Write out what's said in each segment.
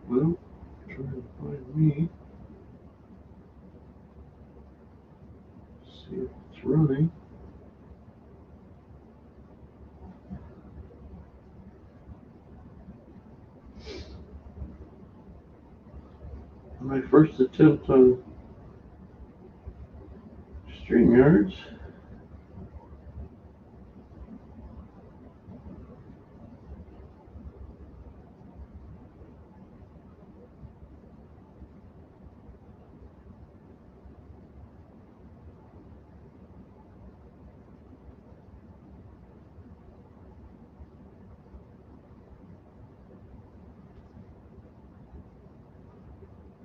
Well, trying to find me. See if it's running. My first attempt on StreamYards.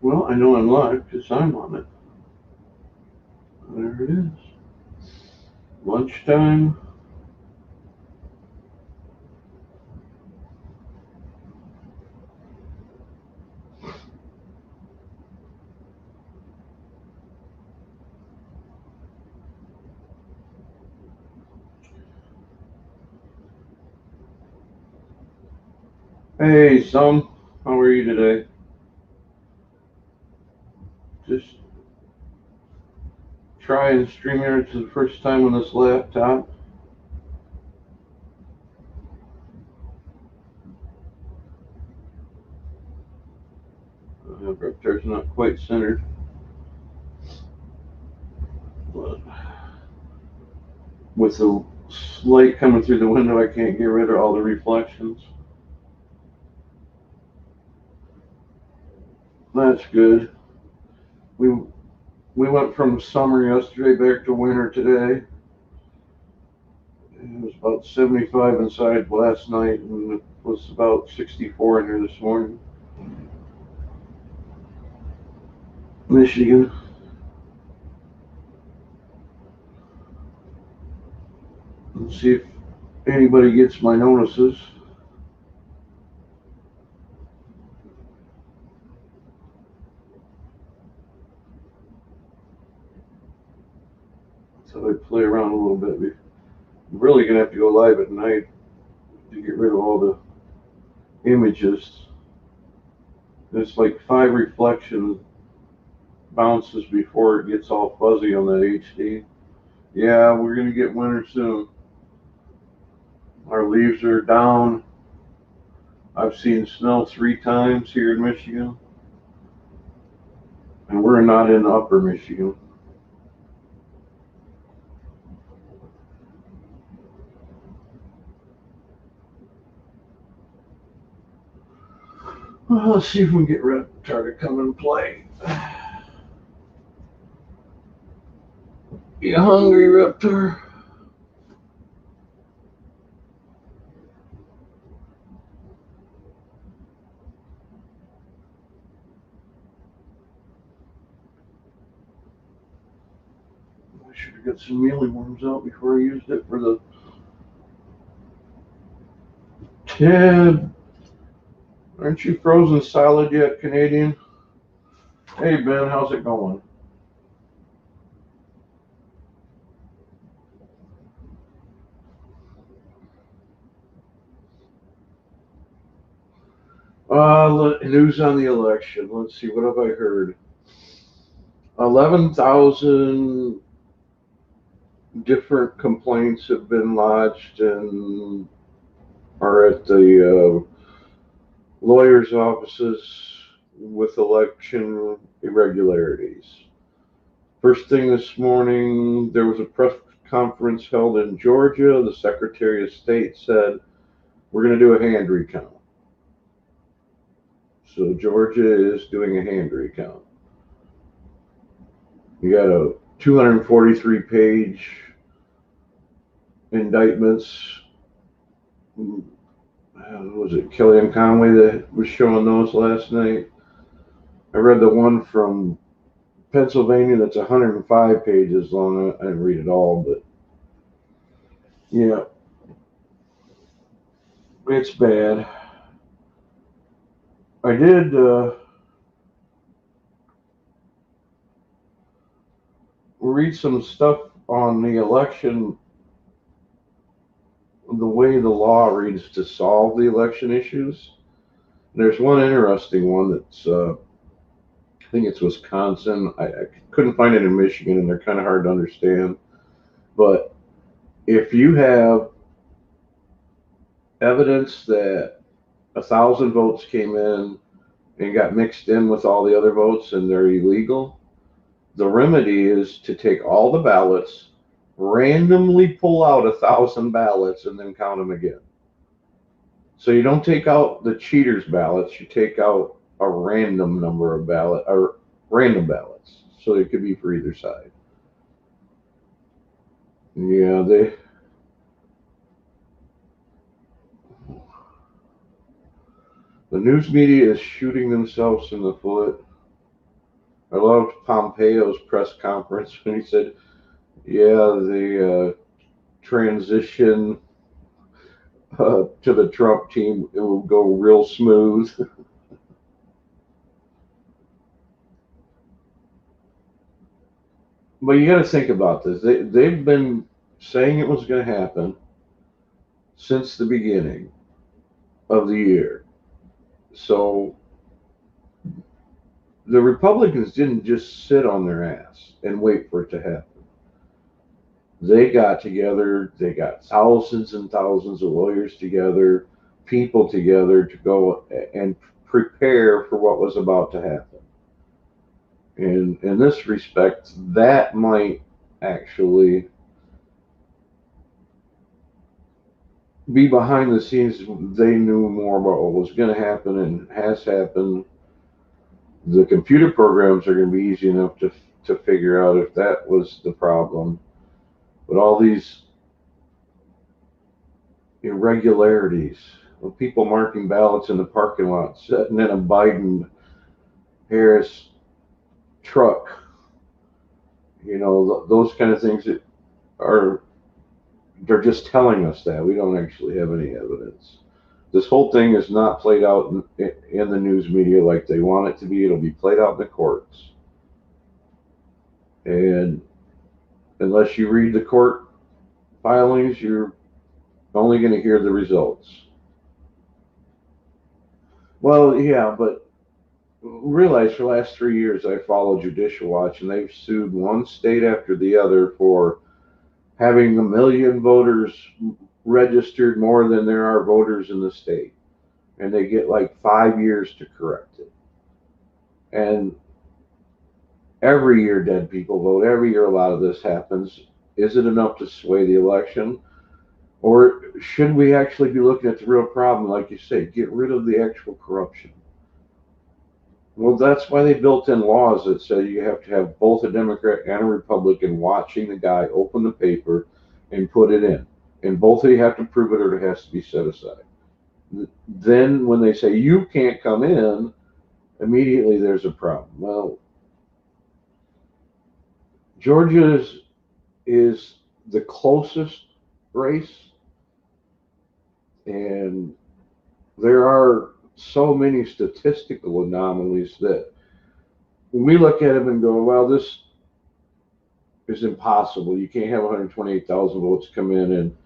Well, I know I'm live because I'm on it. There it is. Lunchtime. Hey, son. How are you today? Just trying StreamYards for the first time on this laptop. Reptar's not quite centered. But with the light coming through the window, I can't get rid of all the reflections. That's good. We we went from summer yesterday back to winter today. It was about 75 inside last night, and it was about 64 in here this morning. Michigan. Let's see if anybody gets my notices. So I play around a little bit. I'm really gonna have to go live at night to get rid of all the images. There's like 5 reflection bounces before it gets all fuzzy on that HD. Yeah, we're gonna get winter soon. Our leaves are down. I've seen snow 3 times here in Michigan, and we're not in upper Michigan. Well, let's see if we can get Reptar to come and play. You hungry, Reptar? I should have got some mealy worms out before I used it for the Ted. Aren't you frozen solid yet, Canadian? Hey, Ben, how's it going? News on the election. Let's see, what have I heard? 11,000 different complaints have been lodged and are at the lawyers' offices with election irregularities. First thing this morning, there was a press conference held in Georgia. The Secretary of State said, we're going to do a hand recount. So Georgia is doing a hand recount. You got a 243-page indictments. Was it Kellyanne Conway that was showing those last night? I read the one from Pennsylvania that's 105 pages long. I didn't read it all, but yeah, it's bad. I did read some stuff on the election, the way the law reads to solve the election issues. There's one interesting one that's, I think it's Wisconsin. I couldn't find it in Michigan, and they're kind of hard to understand. But if you have evidence that 1,000 votes came in and got mixed in with all the other votes and they're illegal, the remedy is to take all the ballots, randomly pull out 1,000 ballots, and then count them again. So you don't take out the cheaters' ballots, you take out a random number of ballot or random ballots. So it could be for either side. Yeah, the news media is shooting themselves in the foot. I loved Pompeo's press conference when he said, "Yeah, the transition to the Trump team, it will go real smooth." But you got to think about this. They've been saying it was going to happen since the beginning of the year. So the Republicans didn't just sit on their ass and wait for it to happen. They got together, they got thousands and thousands of lawyers together, people together to go and prepare for what was about to happen. And in this respect, that might actually be behind the scenes. They knew more about what was going to happen and has happened. The computer programs are going to be easy enough to figure out if that was the problem. But all these irregularities of people marking ballots in the parking lot, sitting in a Biden Harris truck, those kind of things that are, they're just telling us that. We don't actually have any evidence. This whole thing is not played out in the news media like they want it to be. It'll be played out in the courts. And unless you read the court filings, you're only going to hear the results. Well, yeah, but realize for the last 3 years I followed Judicial Watch, and they've sued one state after the other for having 1 million voters registered more than there are voters in the state. And they get like 5 years to correct it. And every year dead people vote. Every year a lot of this happens. Is it enough to sway the election? Or should we actually be looking at the real problem, like you say, get rid of the actual corruption? Well, that's why they built in laws that say you have to have both a Democrat and a Republican watching the guy open the paper and put it in. And both of you have to prove it or it has to be set aside. Then when they say you can't come in, immediately there's a problem. Well, Georgia is the closest race, and there are so many statistical anomalies that we look at them and go, well, this is impossible. You can't have 128,000 votes come in and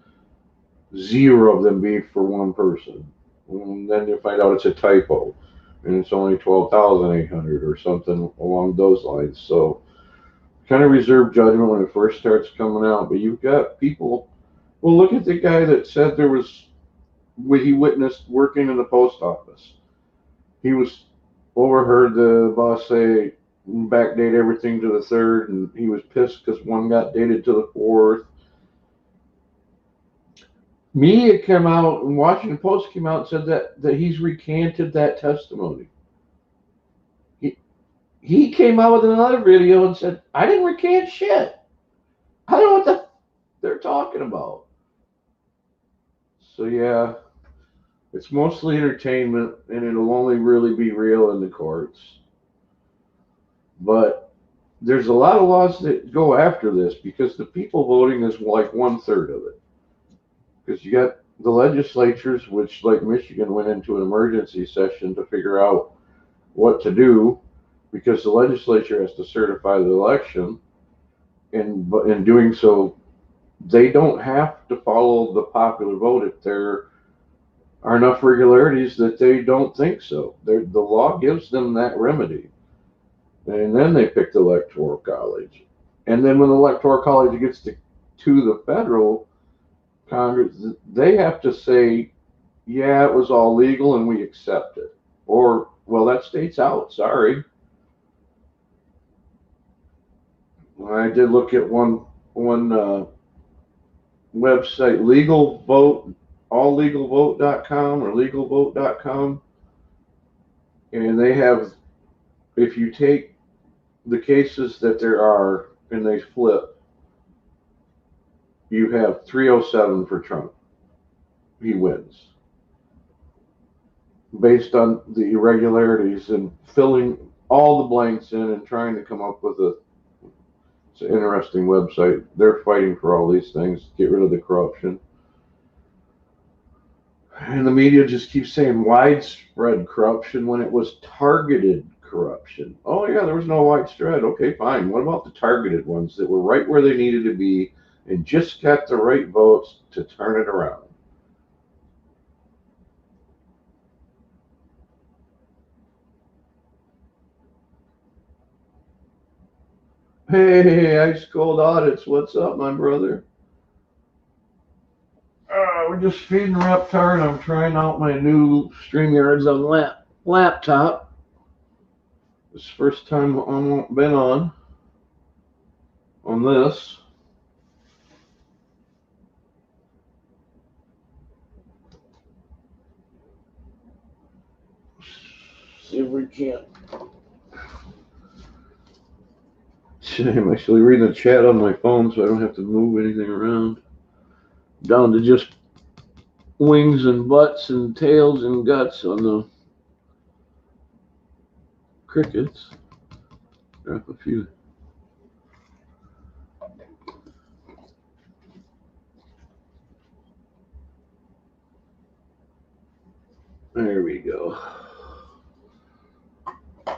0 of them be for one person. And then you find out it's a typo and it's only 12,800 or something along those lines. So kind of reserve judgment when it first starts coming out. But you've got people, well, look at the guy that said there was, what he witnessed working in the post office. He was overheard the boss say, backdate everything to the 3rd, and he was pissed because one got dated to the 4th. Media came out, and Washington Post came out and said that he's recanted that testimony. He came out with another video and said, I didn't recant shit. I don't know what they're talking about. So yeah, it's mostly entertainment, and it'll only really be real in the courts. But there's a lot of laws that go after this because the people voting is like 1/3 of it. Because you got the legislatures, which, like Michigan, went into an emergency session to figure out what to do, because the legislature has to certify the election. And in doing so, they don't have to follow the popular vote if they're are enough regularities that they don't think so. The law gives them that remedy. And then they pick the electoral college. And then when the electoral college gets to the federal Congress, they have to say, yeah, it was all legal and we accept it. Or, well, that state's out. Sorry. I did look at one website, legal vote, alllegalvote.com or legalvote.com, and they have, if you take the cases that there are and they flip, you have 307 for Trump. He wins based on the irregularities and filling all the blanks in and trying to come up with a. It's an interesting website. They're fighting for all these things, get rid of the corruption. And the media just keeps saying widespread corruption when it was targeted corruption. Oh, yeah, there was no widespread. Okay, fine. What about the targeted ones that were right where they needed to be and just got the right votes to turn it around? Hey, Ice Cold Audits, what's up, my brother? We're just feeding Reptar, and I'm trying out my new StreamYards on laptop. This is the first time I've been on this. See if we can't. I'm actually reading the chat on my phone, so I don't have to move anything around. Down to just wings and butts and tails and guts on the crickets. Drop a few. There we go.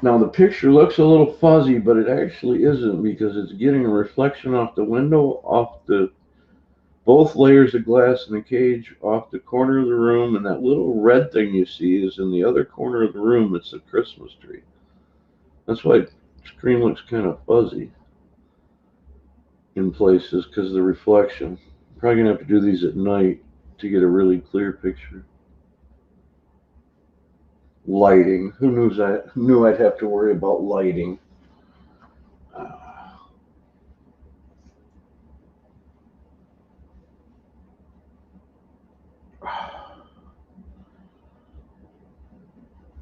Now the picture looks a little fuzzy, but it actually isn't because it's getting a reflection off the window, off the both layers of glass in the cage, off the corner of the room, and that little red thing you see is in the other corner of the room. It's a Christmas tree. That's why the screen looks kind of fuzzy in places because of the reflection. I'm probably gonna have to do these at night to get a really clear picture. Lighting. Who knew I'd have to worry about lighting?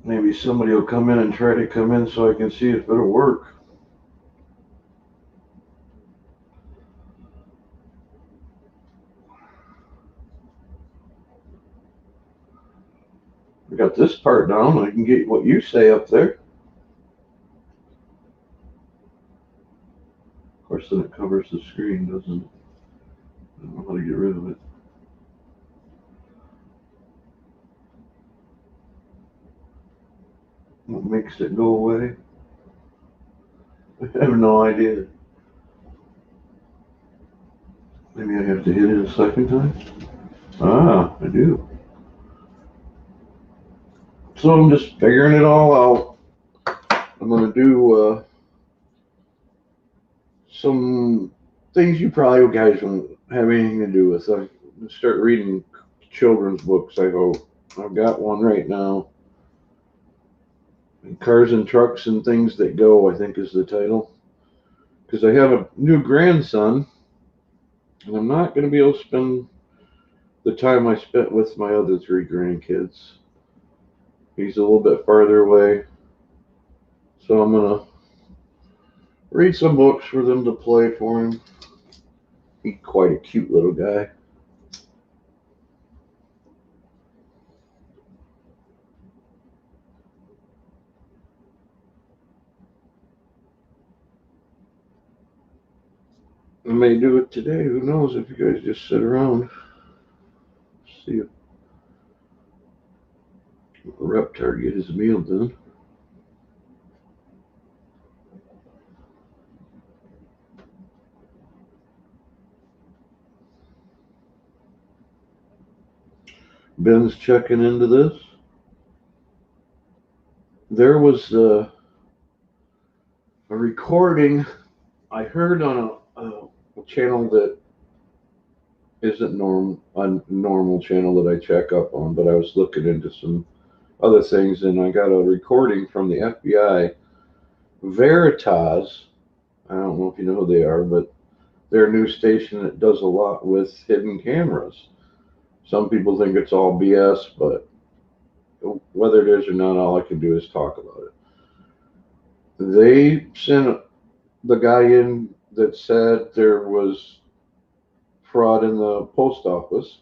Maybe somebody will come in and try to come in so I can see if it'll work. I got this part down. I can get what you say up there. Of course, then it covers the screen, doesn't it? I don't know how to get rid of it. What makes it go away? I have no idea. Maybe I have to hit it a second time? Ah, I do. So I'm just figuring it all out. I'm going to do some things you probably guys won't have anything to do with. I'm going to start reading children's books, I hope. I've got one right now. Cars and Trucks and Things That Go, I think is the title. Because I have a new grandson, and I'm not going to be able to spend the time I spent with my other three grandkids. He's a little bit farther away. So I'm going to read some books for them to play for him. He's quite a cute little guy. I may do it today. Who knows if you guys just sit around. See if Reptar get his meal done. Ben's checking into this. There was a recording I heard on a channel that isn't a normal channel that I check up on, but I was looking into some other things, and I got a recording from the FBI. Veritas, I don't know if you know who they are, but they're a news station that does a lot with hidden cameras. Some people think it's all BS, but whether it is or not, all I can do is talk about it. They sent the guy in that said there was fraud in the post office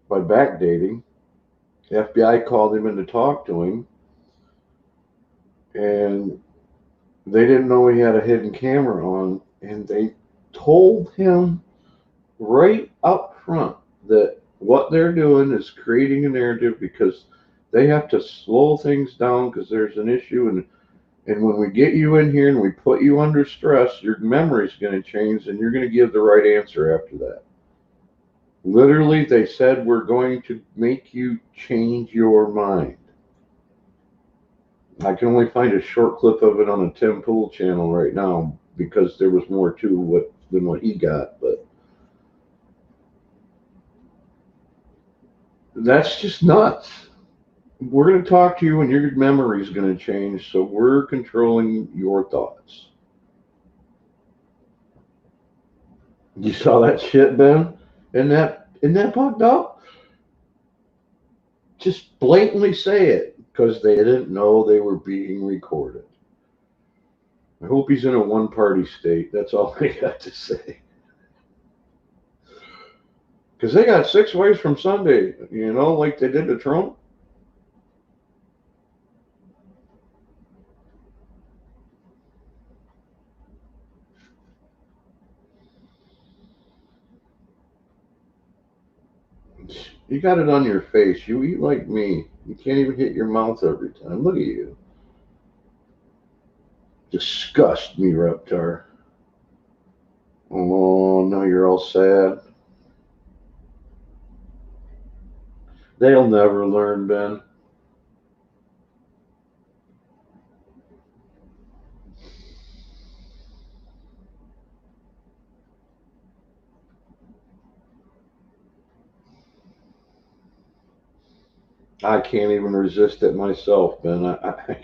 by backdating. The FBI called him in to talk to him, and they didn't know he had a hidden camera on, and they told him right up front that what they're doing is creating a narrative because they have to slow things down because there's an issue, and when we get you in here and we put you under stress, your memory's going to change and you're going to give the right answer after that. Literally, they said, we're going to make you change your mind. I can only find a short clip of it on a Tim Pool channel right now because there was more to than what he got, but that's just nuts. We're going to talk to you and your memory is going to change, so we're controlling your thoughts. You saw that shit, Ben? Isn't that fucked up? Just blatantly say it because they didn't know they were being recorded. I hope he's in a one-party state. That's all I got to say. Because they got 6 ways from Sunday, like they did to Trump. You got it on your face. You eat like me. You can't even hit your mouth every time. Look at you. Disgust me, Reptar. Oh, now you're all sad. They'll never learn, Ben. I can't even resist it myself, Ben. I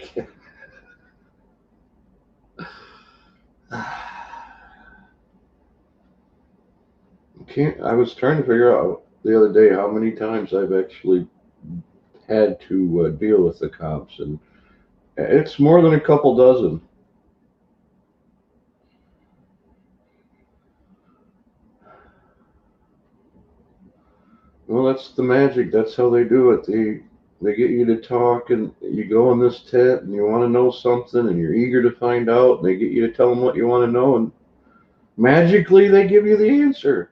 can't. I was trying to figure out the other day how many times I've actually had to deal with the cops, and it's more than a couple dozen. Well, that's the magic. That's how they do it. They get you to talk, and you go in this tent, and you want to know something, and you're eager to find out, and they get you to tell them what you want to know, and magically they give you the answer.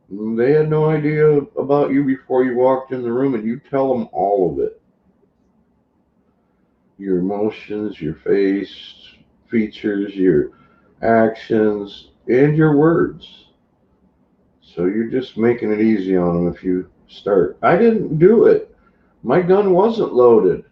They had no idea about you before you walked in the room, and you tell them all of it. Your emotions, your face features, your actions, and your words. So you're just making it easy on them if you start. I didn't do it. My gun wasn't loaded.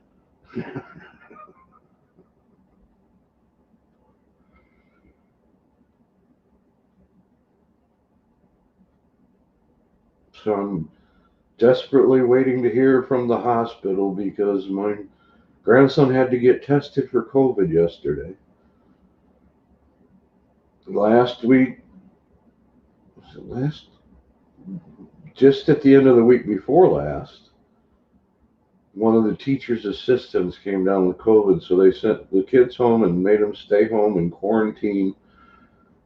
So I'm desperately waiting to hear from the hospital because my grandson had to get tested for COVID yesterday. Last week, was it last? Just at the end of the week before last, one of the teacher's assistants came down with COVID, so they sent the kids home and made them stay home and quarantine.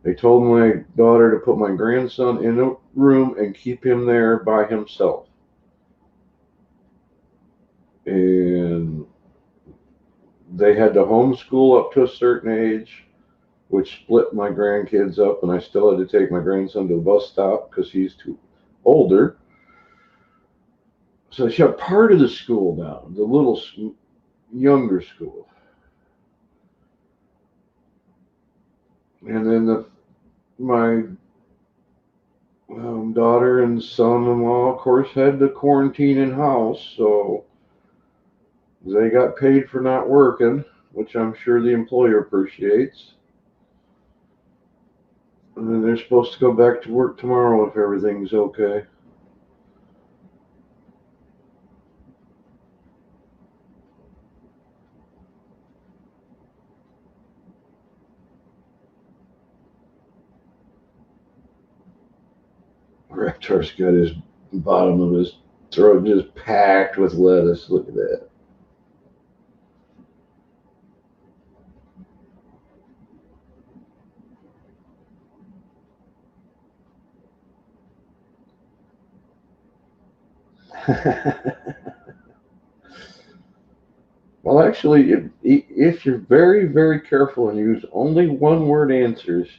They told my daughter to put my grandson in a room and keep him there by himself. And they had to homeschool up to a certain age, which split my grandkids up, and I still had to take my grandson to a bus stop because he's too older. So they shut part of the school down, the little younger school. And then my Daughter and son-in-law, of course, had to quarantine in house, so they got paid for not working, which I'm sure the employer appreciates. And then they're supposed to go back to work tomorrow if everything's okay. Reptar's got his bottom of his throat just packed with lettuce. Look at that. Well, actually, if you're very, very careful and use only one word answers,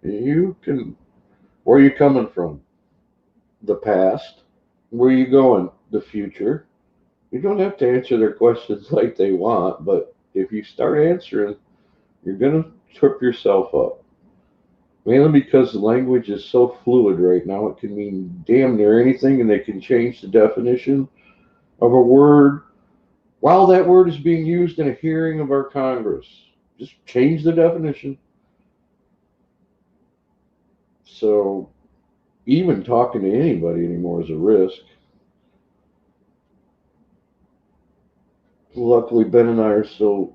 you can. Where are you coming from? The past. Where are you going? The future. You don't have to answer their questions like they want, but if you start answering, you're going to trip yourself up. Mainly because the language is so fluid right now, it can mean damn near anything, and they can change the definition of a word while that word is being used in a hearing of our Congress. Just change the definition. So even talking to anybody anymore is a risk. Luckily, Ben and I are so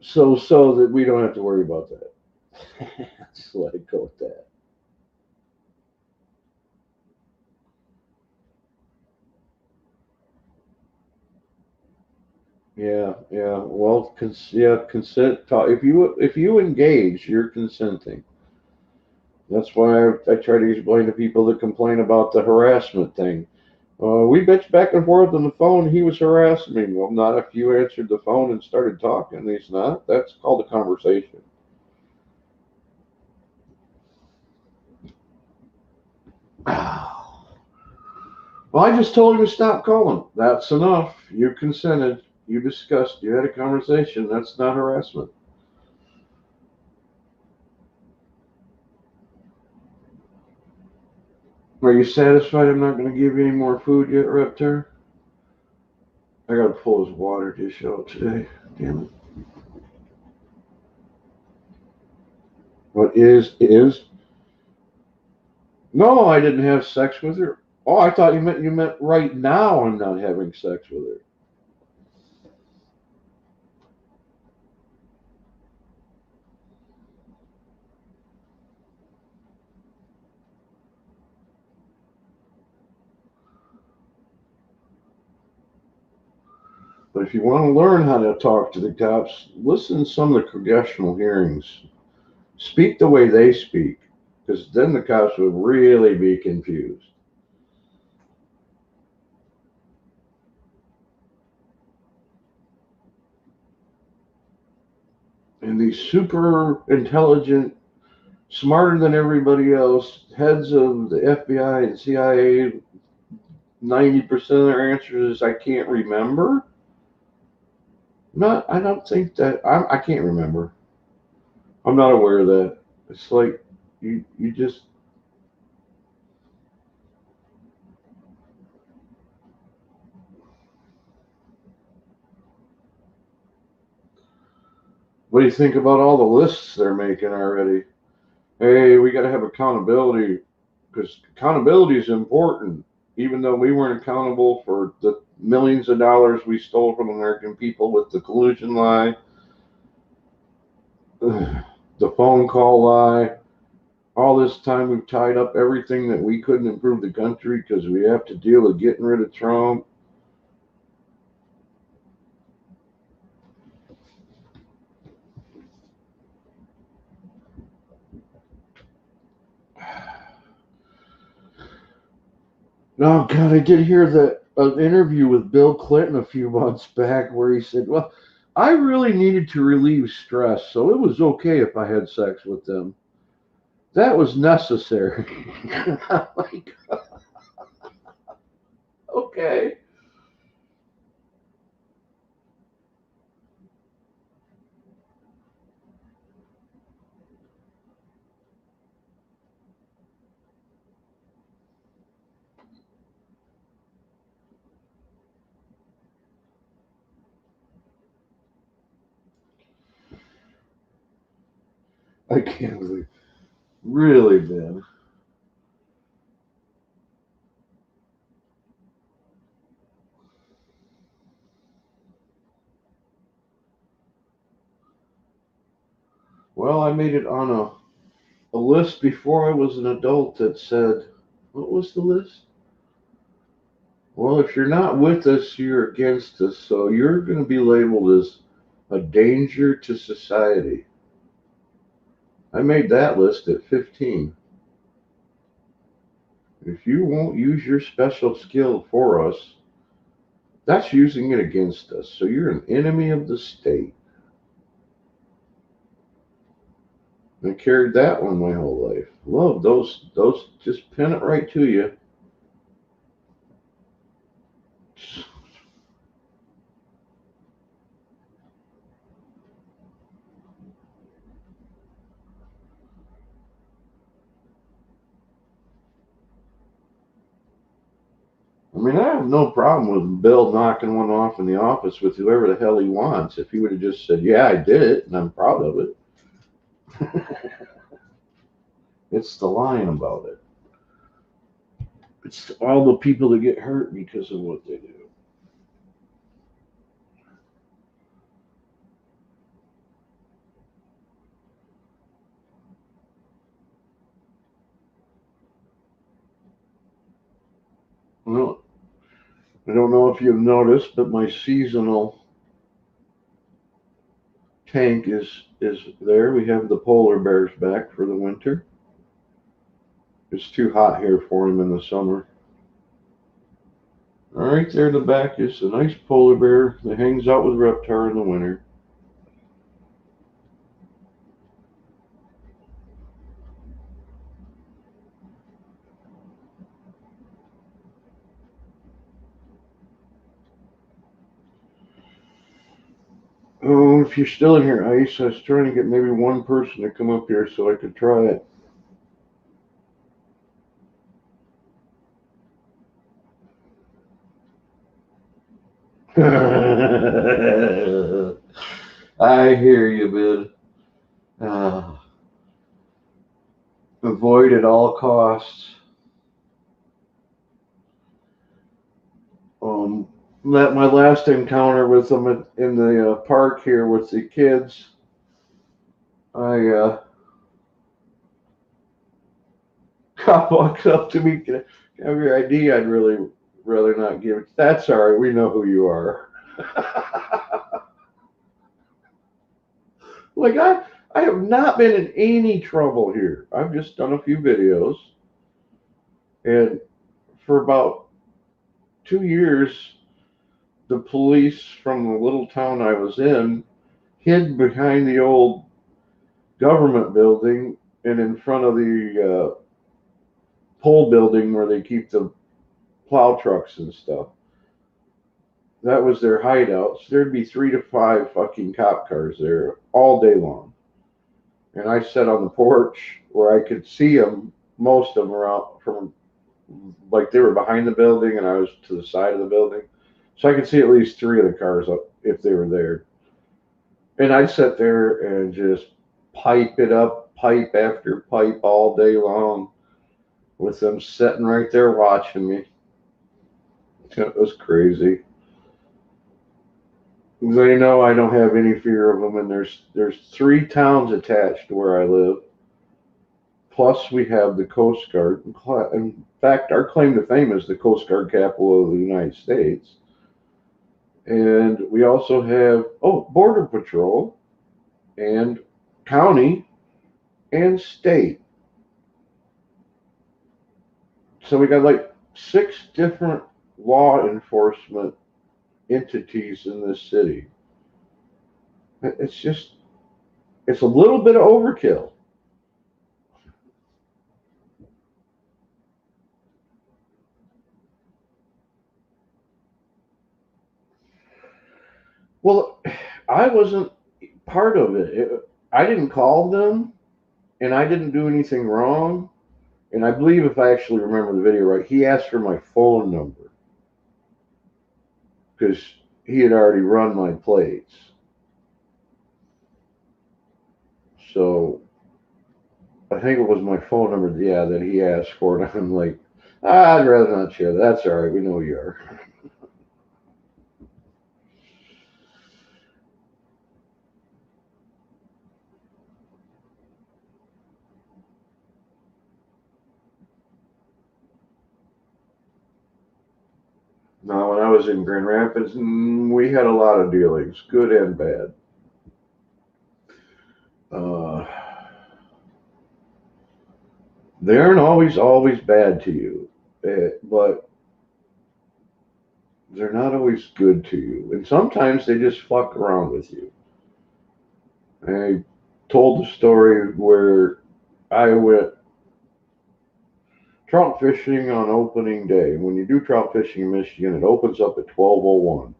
that we don't have to worry about that. Just let it go with that. Yeah, yeah. Well, yeah, consent. Talk. If you engage, you're consenting. That's why I try to explain to people that complain about the harassment thing. We bitched back and forth on the phone. He was harassing me. Well, not if you answered the phone and started talking. He's not. That's called a conversation. Well, I just told him to stop calling. That's enough. You consented. You discussed. You had a conversation. That's not harassment. Are you satisfied I'm not going to give you any more food yet, Reptar? I got to pull his water dish out today. Damn it. What is? No, I didn't have sex with her. Oh, I thought you meant right now I'm not having sex with her. But if you want to learn how to talk to the cops, listen to some of the congressional hearings. Speak the way they speak, because then the cops would really be confused. And these super intelligent, smarter than everybody else, heads of the FBI and CIA, 90% of their answers is I can't remember. Not, I don't think that I can't remember. I'm not aware of that. It's like you just. What do you think about all the lists they're making already? Hey, we got to have accountability because accountability is important. Even though we weren't accountable for the millions of dollars we stole from American people with the collusion lie, the phone call lie, all this time we've tied up everything that we couldn't improve the country because we have to deal with getting rid of Trump. Oh God, I did hear that an interview with Bill Clinton a few months back where he said, "Well, I really needed to relieve stress, so it was okay if I had sex with them. That was necessary." I'm like, okay. I can't believe. Really, Ben. Well, I made it on a list before I was an adult that said, what was the list? Well, if you're not with us, you're against us. So you're going to be labeled as a danger to society. I made that list at 15. If you won't use your special skill for us, that's using it against us. So you're an enemy of the state. I carried that one my whole life. Love those. Those just pin it right to you. I mean, I have no problem with Bill knocking one off in the office with whoever the hell he wants. If he would have just said, "Yeah, I did it, and I'm proud of it." It's the lying about it. It's all the people that get hurt because of what they do. Well, I don't know if you've noticed, but my seasonal tank is there. We have the polar bears back for the winter. It's too hot here for them in the summer. All right, there in the back is a nice polar bear that hangs out with Reptar in the winter. Oh, if you're still in here, Ice, I was trying to get maybe one person to come up here so I could try it. I hear you, man. Avoid at all costs. Um, that my last encounter with them in the park here with the kids, I cop walks up to me. Can I have your ID? I'd really rather not give it. That's all right. We know who you are. Like I have not been in any trouble here. I've just done a few videos, and for about 2 years, the police from the little town I was in hid behind the old government building and in front of the pole building where they keep the plow trucks and stuff. That was their hideout. So there'd be 3 to 5 fucking cop cars there all day long. And I sat on the porch where I could see them, most of them around from, like they were behind the building and I was to the side of the building. So I could see at least 3 of the cars up if they were there. And I'd sit there and just pipe it up, pipe after pipe all day long with them sitting right there watching me. It was crazy. They know I don't have any fear of them, and there's 3 towns attached to where I live. Plus, we have the Coast Guard. In fact, our claim to fame is the Coast Guard capital of the United States. And we also have Border Patrol and county and state. So we got like 6 different law enforcement entities in this city. It's a little bit of overkill. Well, I wasn't part of it. I didn't call them, and I didn't do anything wrong. And I believe, if I actually remember the video right, he asked for my phone number because he had already run my plates. So I think it was my phone number, yeah, that he asked for, and I'm like, I'd rather not share that. That's all right. We know who you are. Now, when I was in Grand Rapids, we had a lot of dealings, good and bad. Uh, they aren't always bad to you, but they're not always good to you, and sometimes they just fuck around with you. I told the story where I went trout fishing on opening day. When you do trout fishing in Michigan, it opens up at 12:01,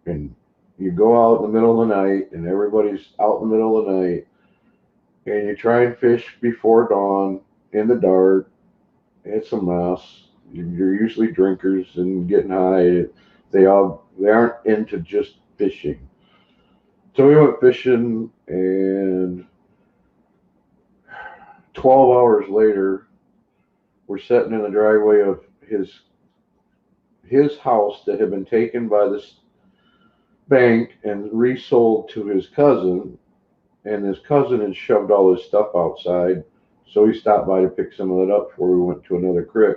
and you go out in the middle of the night, and everybody's out in the middle of the night, and you try and fish before dawn in the dark. It's a mess. You're usually drinkers and getting high. They aren't into just fishing. So we went fishing, and 12 hours later, we're sitting in the driveway of his house that had been taken by this bank and resold to his cousin, and his cousin had shoved all his stuff outside. So he stopped by to pick some of it up before we went to another creek.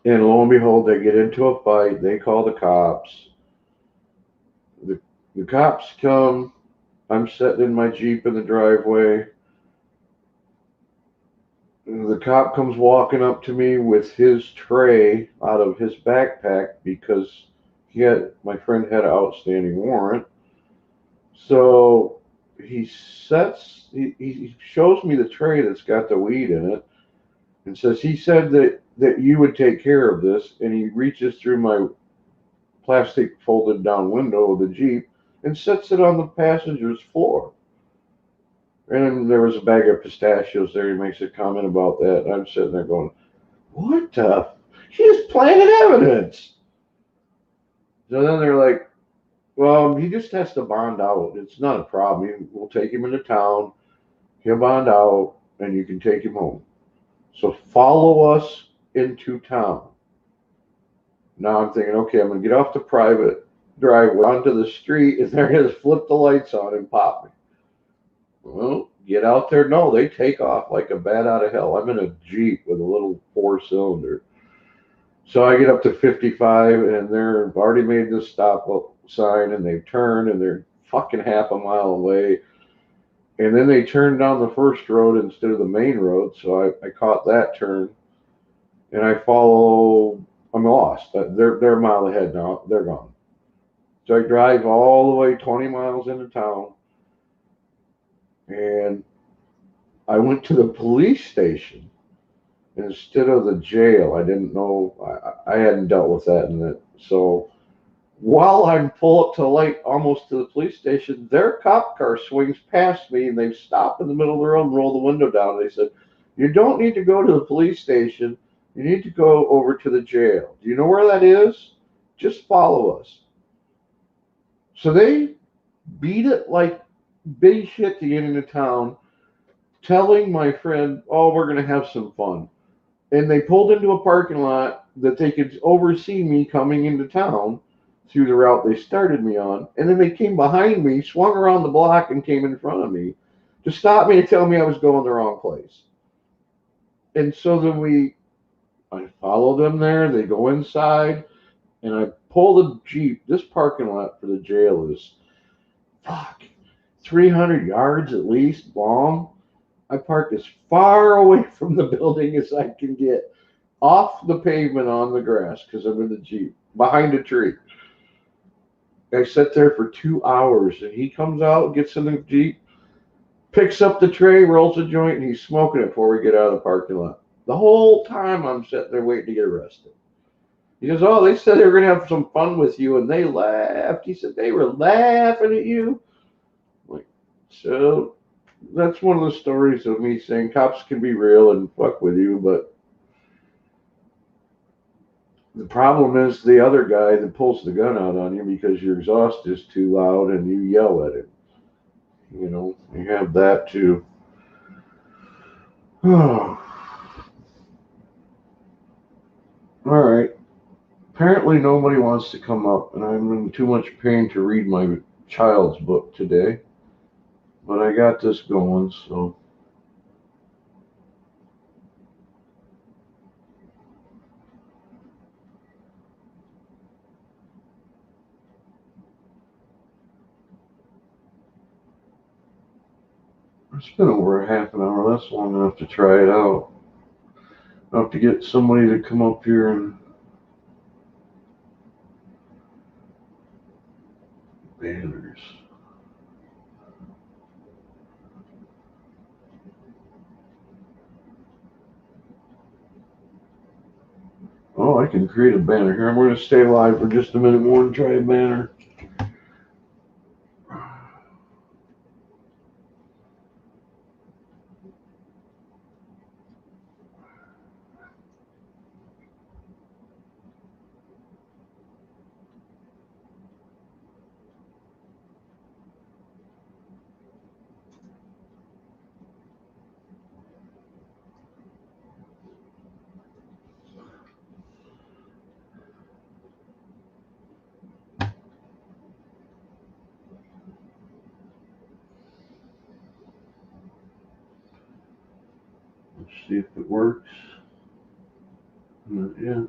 And lo and behold, they get into a fight. They call the cops. The, the cops come. I'm sitting in my Jeep in the driveway. The cop comes walking up to me with his tray out of his backpack because my friend had an outstanding warrant. So he shows me the tray that's got the weed in it and says he said that you would take care of this, and he reaches through my plastic folded down window of the Jeep and sets it on the passenger's floor. And then there was a bag of pistachios there. He makes a comment about that. And I'm sitting there going, what the? He just planted evidence. So then they're like, well, he just has to bond out. It's not a problem. We'll take him into town. He'll bond out, and you can take him home. So follow us into town. Now I'm thinking, okay, I'm going to get off the private driveway onto the street, and they're going to flip the lights on and pop me. Well, get out there. No, they take off like a bat out of hell. I'm in a Jeep with a little 4-cylinder. So I get up to 55, and they've already made this stop sign, and they've turned, and they're fucking half a mile away. And then they turned down the first road instead of the main road, so I caught that turn, and I follow. I'm lost. They're a mile ahead now. They're gone. So I drive all the way 20 miles into town, and I went to the police station instead of the jail. I didn't know. I hadn't dealt with that, so while I'm pull up to the light almost to the police station, their cop car swings past me, and they stop in the middle of the road and roll the window down. And they said, you don't need to go to the police station. You need to go over to the jail. Do you know where that is? Just follow us. So they beat it like big shit to get into town, telling my friend, oh, we're going to have some fun. And they pulled into a parking lot that they could oversee me coming into town through the route they started me on. And then they came behind me, swung around the block, and came in front of me to stop me and tell me I was going the wrong place. And so then I follow them there. They go inside, and I pull the Jeep. This parking lot for the jail is, 300 yards at least long. I parked as far away from the building as I can get, off the pavement on the grass, because I'm in the Jeep, behind a tree. I sat there for 2 hours, and he comes out, gets in the Jeep, picks up the tray, rolls a joint, and he's smoking it before we get out of the parking lot. The whole time I'm sitting there waiting to get arrested. He goes, oh, they said they were going to have some fun with you, and they laughed. He said they were laughing at you. So that's one of the stories of me saying cops can be real and fuck with you, but the problem is the other guy that pulls the gun out on you because your exhaust is too loud and you yell at him. You have that too. All right. Apparently nobody wants to come up, and I'm in too much pain to read my child's book today. But I got this going, so. It's been over a half an hour. That's long enough to try it out. I'll have to get somebody to come up here and banners. Oh, I can create a banner here. I'm going to stay live for just a minute more and try a banner. Let's see if it works. Not yet.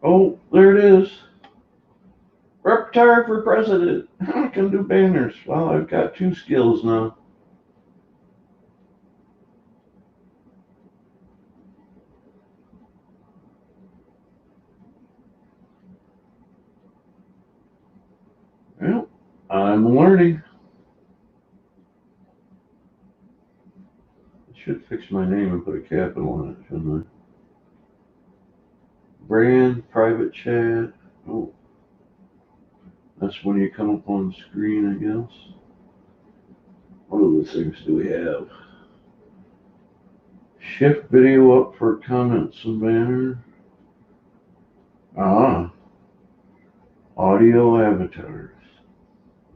Oh, there it is. Reptar for president. I can do banners. Well, I've got 2 skills now. Well, I'm learning. I should fix my name and put a capital on it, shouldn't I? Brand, private chat. Oh, that's when you come up on the screen, I guess. What other things do we have? Shift video up for comments and banner. Ah, audio avatars.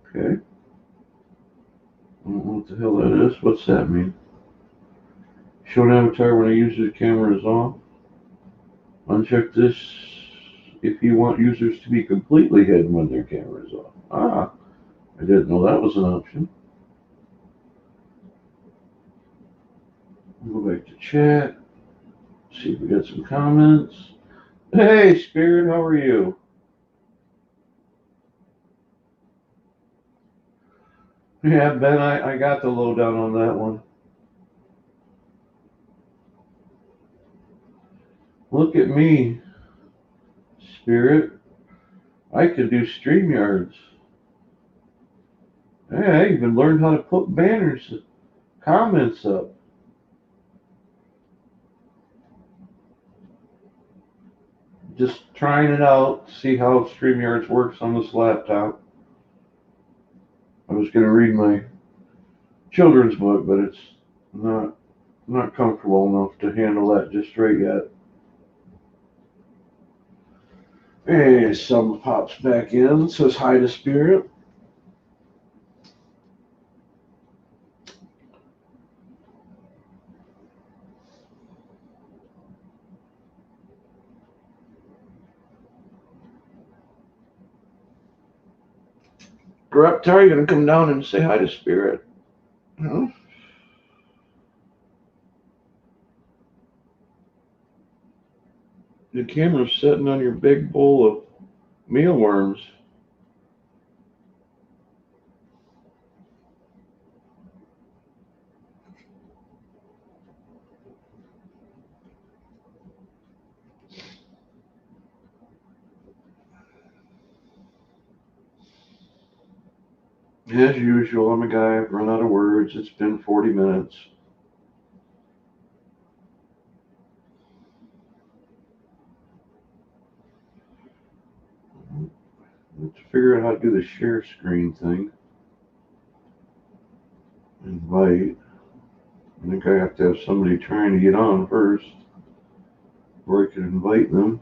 Okay. I don't know what the hell that is. What's that mean? Show an avatar when a user's camera is off. Uncheck this if you want users to be completely hidden when their camera is off. Ah, I didn't know that was an option. We'll go back to chat. See if we got some comments. Hey, Spirit, how are you? Yeah, Ben, I got the lowdown on that one. Look at me, Spirit. I could do StreamYards. Hey, I even learned how to put banners, comments up. Just trying it out, see how StreamYards works on this laptop. I was going to read my children's book, but it's not comfortable enough to handle that just right yet. Hey, some pops back in, says hi to Spirit. Reptar, you gonna come down and say hi to Spirit? Huh? The camera's sitting on your big bowl of mealworms. As usual, I'm a guy, I've run out of words. It's been 40 minutes. Let's figure out how to do the share screen thing. Invite. I think I have to have somebody trying to get on first, or I can invite them.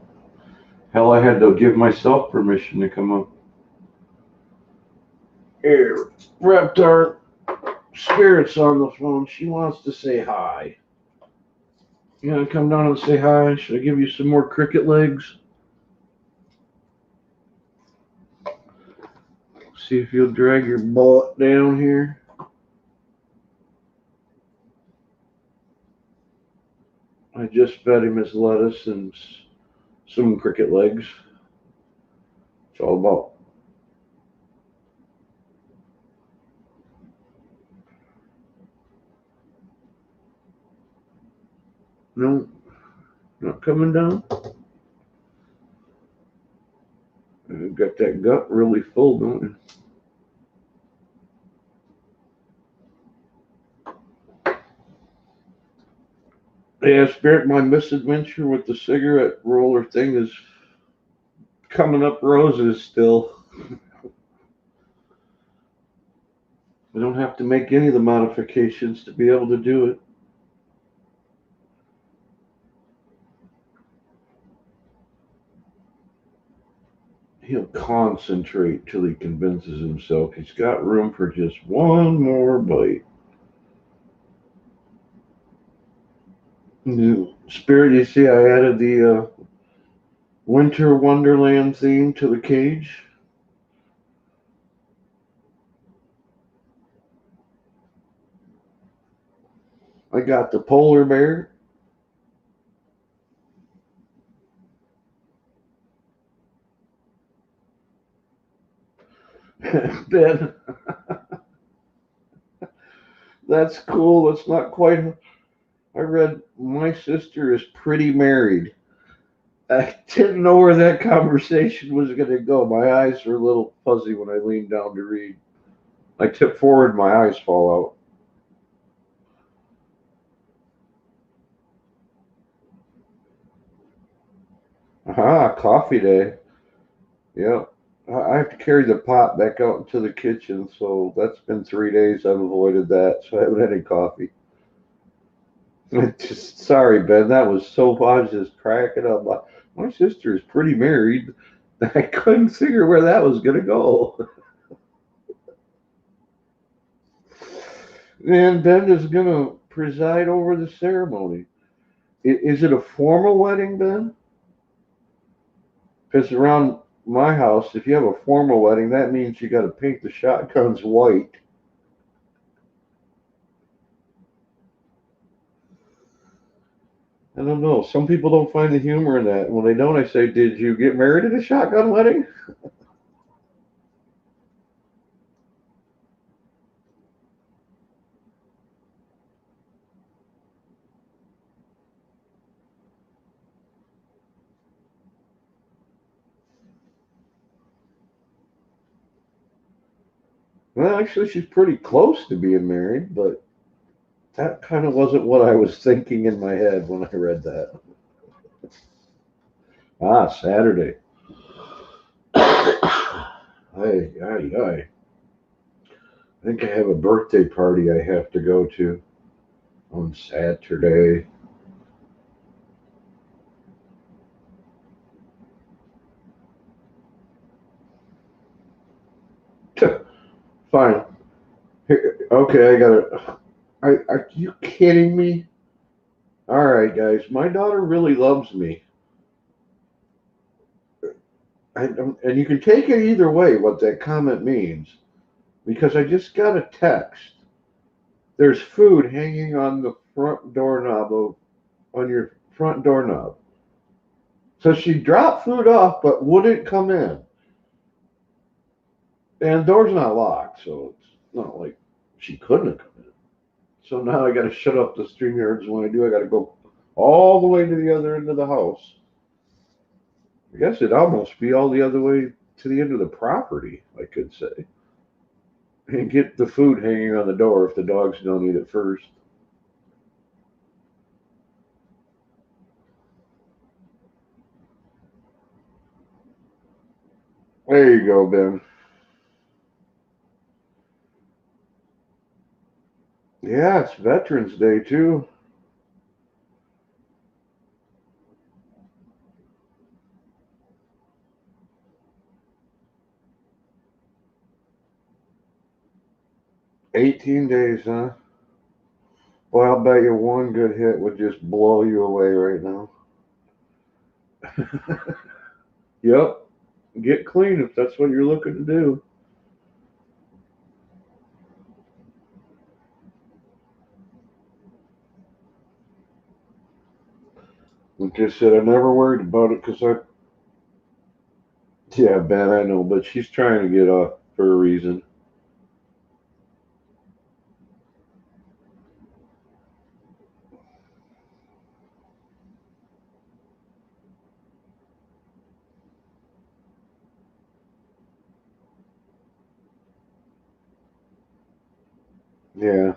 Hell, I had to give myself permission to come up. Here, Reptar. Spirit's on the phone. She wants to say hi. You gonna come down and say hi? Should I give you some more cricket legs? See if you'll drag your butt down here. I just fed him his lettuce and some cricket legs. It's all about. No, not coming down. I've got that gut really full, don't you? Yeah, Spirit, my misadventure with the cigarette roller thing is coming up roses still. I don't have to make any of the modifications to be able to do it. He'll concentrate till he convinces himself he's got room for just one more bite. Spirit, you see I added the Winter Wonderland theme to the cage. I got the polar bear. Ben, that's cool. It's not quite. I read My Sister is Pretty Married. I didn't know where that conversation was going to go. My eyes were a little fuzzy when I leaned down to read. I tip forward, my eyes fall out. Aha, coffee day. Yeah. I have to carry the pot back out into the kitchen, so that's been 3 days I've avoided that, so I haven't had any coffee. Just sorry, Ben. That was so. I was just cracking up. My sister is pretty married. I couldn't figure where that was going to go. And Ben is going to preside over the ceremony. Is it a formal wedding, Ben? Because around my house, if you have a formal wedding, that means you got to paint the shotguns white. I don't know. Some people don't find the humor in that. When they don't, I say, "Did you get married at a shotgun wedding?" Well, actually, she's pretty close to being married, but that kind of wasn't what I was thinking in my head when I read that. Ah, Saturday. Ay, ay, ay. I think I have a birthday party I have to go to on Saturday. Fine. Here, okay, I got it. Are you kidding me? All right, guys. My daughter really loves me. And you can take it either way, what that comment means, because I just got a text. There's food hanging on the front doorknob on your front doorknob. So she dropped food off, but wouldn't come in. And the door's not locked, so it's not like she couldn't have come in. So now I got to shut up the streamyards. When I do, I got to go all the way to the other end of the house. I guess it'd almost be all the other way to the end of the property, I could say. And get the food hanging on the door if the dogs don't eat it first. There you go, Ben. Yeah, it's Veterans Day too. 18 days, huh? Well, I'll bet you one good hit would just blow you away right now. Yep. Get clean if that's what you're looking to do. Like I said, I never worried about it because yeah, Ben, I know, but she's trying to get off for a reason. Yeah.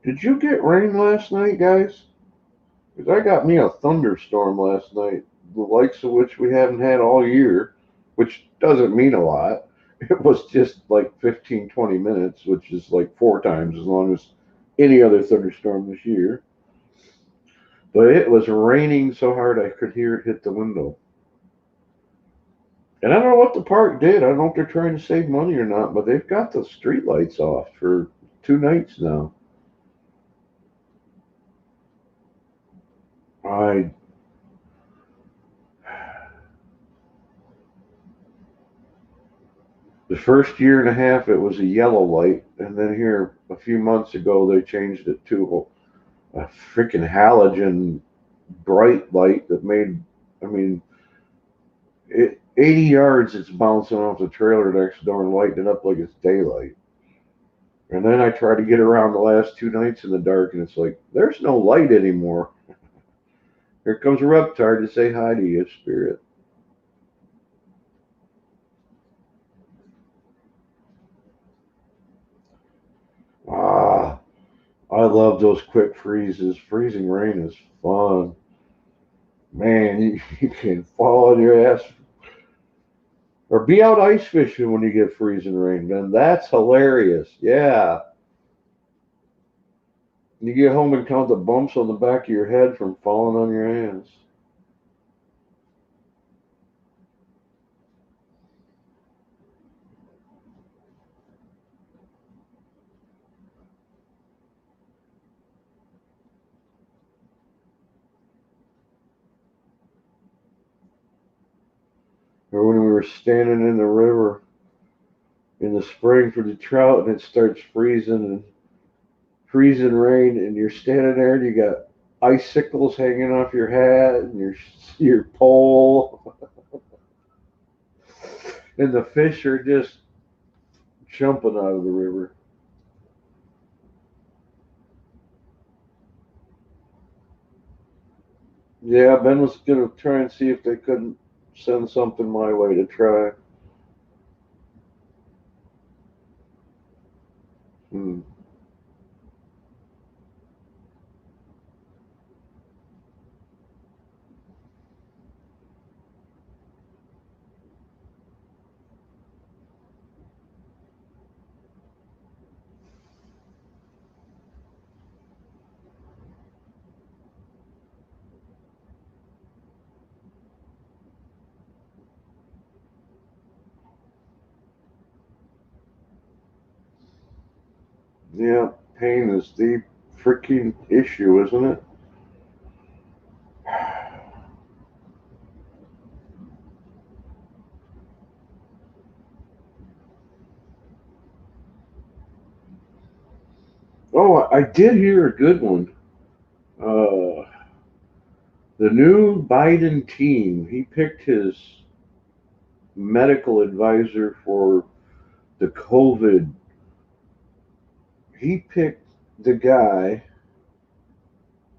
Did you get rain last night, guys? Because I got me a thunderstorm last night, the likes of which we haven't had all year, which doesn't mean a lot. It was just like 15, 20 minutes, which is like 4 times as long as any other thunderstorm this year. But it was raining so hard I could hear it hit the window. And I don't know what the park did. I don't know if they're trying to save money or not, but they've got the street lights off for 2 nights now. I The first year and a half it was a yellow light, and then here a few months ago they changed it to a freaking halogen bright light that made, I mean, 80 yards it's bouncing off the trailer next door and lighting it up like it's daylight. And then I try to get around the last 2 nights in the dark, and it's like there's no light anymore. Here comes Reptar to say hi to you, spirit. Ah, I love those quick freezes. Freezing rain is fun. Man, you can fall on your ass or be out ice fishing when you get freezing rain, man. That's hilarious. Yeah. You get home and count the bumps on the back of your head from falling on your hands. Or when we were standing in the river in the spring for the trout and it starts freezing and freezing rain and you're standing there and you got icicles hanging off your hat and your pole and the fish are just jumping out of the river. Yeah, Ben was gonna try and see if they couldn't send something my way to try. Hmm. Yeah, pain is the freaking issue, isn't it? Oh, I did hear a good one. Uh, the new Biden team, he picked his medical advisor for the COVID. He picked the guy,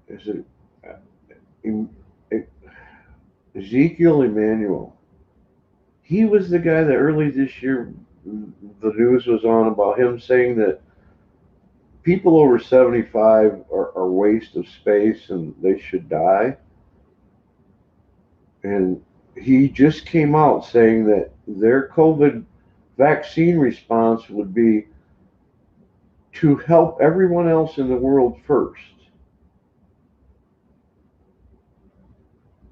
is it Ezekiel Emmanuel? He was the guy that early this year the news was on about him saying that people over 75 are waste of space and they should die. And he just came out saying that their COVID vaccine response would be to help everyone else in the world first.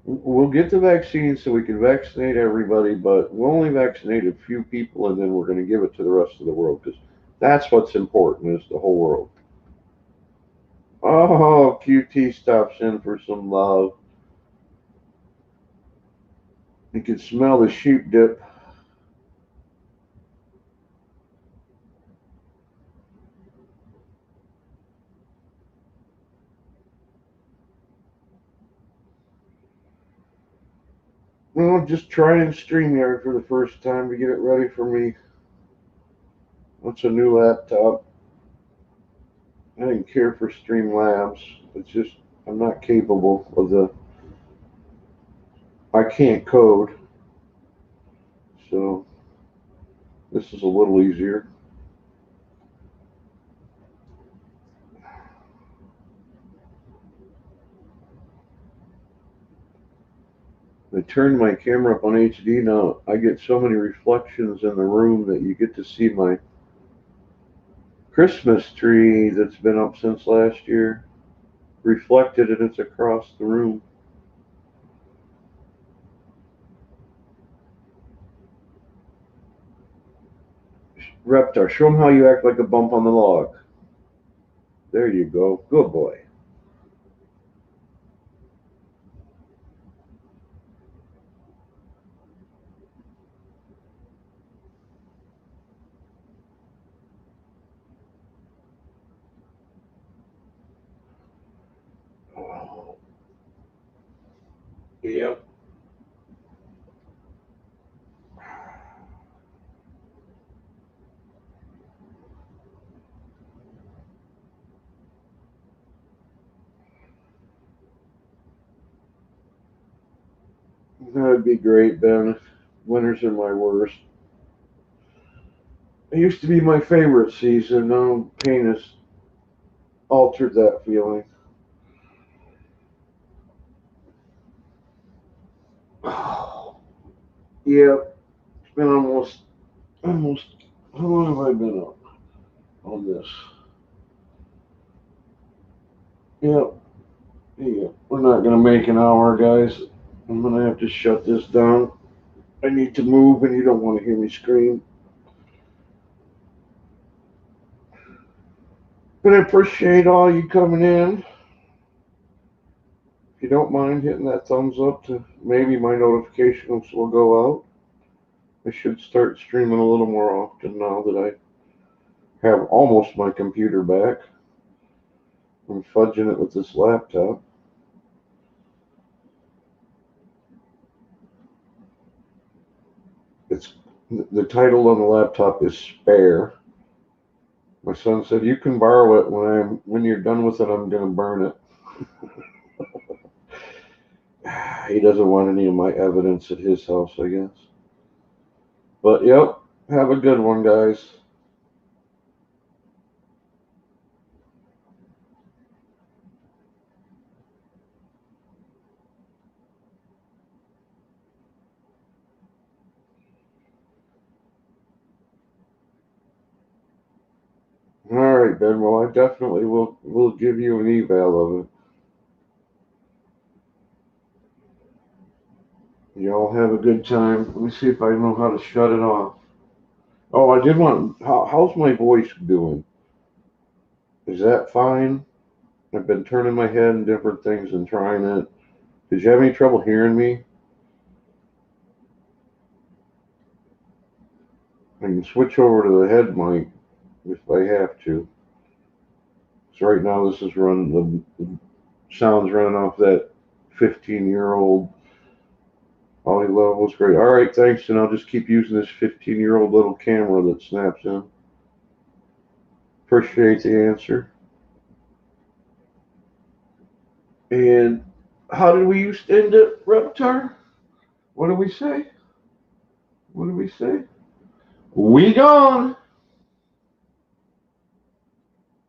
We'll get the vaccine so we can vaccinate everybody, but we'll only vaccinate a few people, and then we're going to give it to the rest of the world, because that's what's important, is the whole world. Oh, QT stops in for some love. You can smell the sheep dip. Well, just trying StreamYard for the first time to get it ready for me. It's a new laptop. I didn't care for Streamlabs. It's just, I'm not capable of I can't code. So this is a little easier. I turned my camera up on HD now. I get so many reflections in the room that you get to see my Christmas tree that's been up since last year reflected, and it's across the room. Reptar, show them how you act like a bump on the log. There you go. Good boy. Yep. That'd be great, Ben. Winters are my worst. It used to be my favorite season. Now pain has altered that feeling. Yep. It's been almost. How long have I been up on this? Yep. Yeah. We're not gonna make an hour, guys. I'm gonna have to shut this down. I need to move, and you don't want to hear me scream. But I appreciate all you coming in. If you don't mind hitting that thumbs up, to maybe my notifications will go out. I should start streaming a little more often now that I have almost my computer back. I'm fudging it with this laptop. It's the title on the laptop is Spare. My son said, "You can borrow it when you're done with it. I'm gonna burn it." He doesn't want any of my evidence at his house, I guess. But yep, have a good one, guys. All right, Ben. Well, I definitely will give you an eval of it. Y'all have a good time. Let me see if I know how to shut it off. Oh, I did want. How's my voice doing? Is that fine? I've been turning my head and different things and trying it. Did you have any trouble hearing me? I can switch over to the head mic if I have to. So right now this is running, the sound's running off that 15-year-old audio level. It's great. All right, thanks, and I'll just keep using this 15-year-old little camera that snaps in. Appreciate the answer. And how did we used to end it, Reptar? What did we say? What did we say? We gone.